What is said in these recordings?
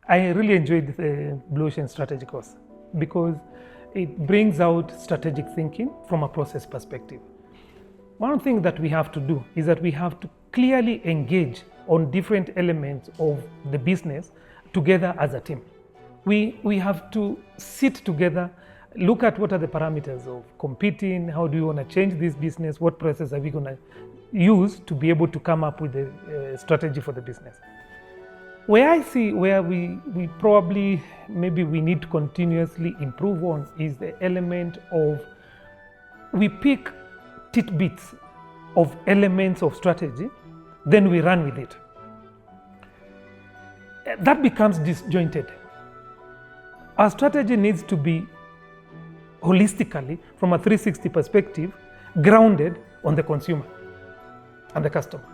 I really enjoyed the Blue Ocean Strategy course because it brings out strategic thinking from a process perspective. One thing that we have to do is that we have to clearly engage on different elements of the business together as a team. We have to sit together, look at what are the parameters of competing, how do we want to change this business, what process are we going to use to be able to come up with a strategy for the business. Where I see where we probably, maybe we need to continuously improve on is the element of, we pick tidbits of elements of strategy, then we run with it. That becomes disjointed. Our strategy needs to be holistically, from a 360 perspective, grounded on the consumer and the customer.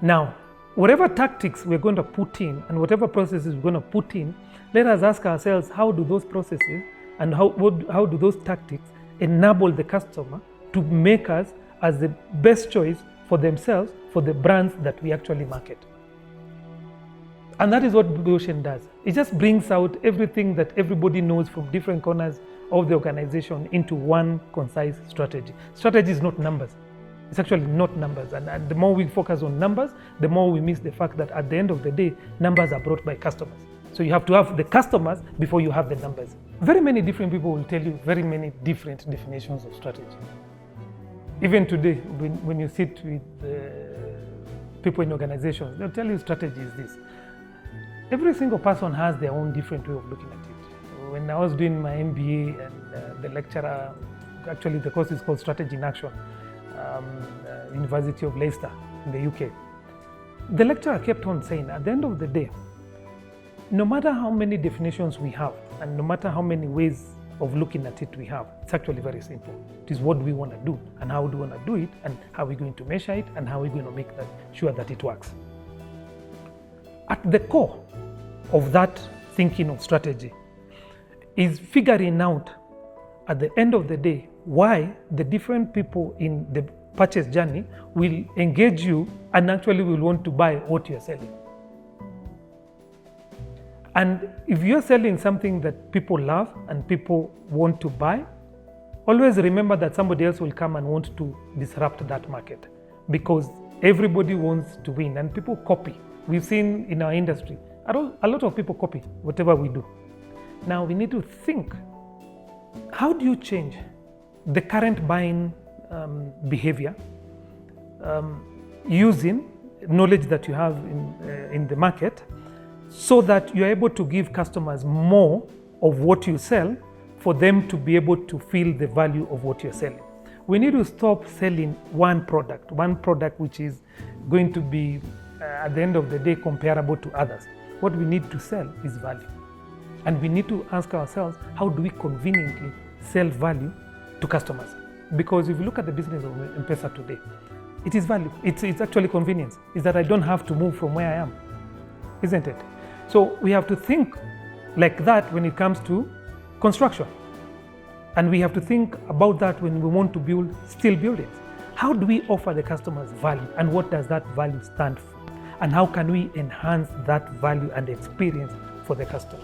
Now, whatever tactics we're going to put in and whatever processes we're going to put in, let us ask ourselves, how do those processes and how do those tactics enable the customer to make us as the best choice for themselves, for the brands that we actually market. And that is what Blue Ocean does. It just brings out everything that everybody knows from different corners of the organization into one concise strategy. Strategy is not numbers. It's actually not numbers. And the more we focus on numbers, the more we miss the fact that at the end of the day, numbers are brought by customers. So you have to have the customers before you have the numbers. Very many different people will tell you very many different definitions of strategy. Even today, when you sit with people in organizations, they'll tell you strategy is this. Every single person has their own different way of looking at it. When I was doing my MBA and the lecturer, actually the course is called Strategy in Action, University of Leicester in the UK. The lecturer kept on saying, at the end of the day, no matter how many definitions we have and no matter how many ways of looking at it we have, it's actually very simple. It is what we want to do and how do we want to do it and how we're going to measure it and how we're going to make sure that it works. At the core of that thinking of strategy is figuring out at the end of the day why the different people in the purchase journey will engage you and actually will want to buy what you're selling. And if you're selling something that people love and people want to buy, always remember that somebody else will come and want to disrupt that market because everybody wants to win and people copy. We've seen in our industry, a lot of people copy whatever we do. Now we need to think, how do you change the current buying behavior using knowledge that you have in the market so that you're able to give customers more of what you sell for them to be able to feel the value of what you're selling. We need to stop selling one product which is going to be at the end of the day comparable to others. What we need to sell is value. And we need to ask ourselves, how do we conveniently sell value to customers? Because if you look at the business of M-Pesa today, it is value. It's actually convenience. It's that I don't have to move from where I am, isn't it? So we have to think like that when it comes to construction. And we have to think about that when we want to build steel buildings. How do we offer the customers value and what does that value stand for? And how can we enhance that value and experience for the customer?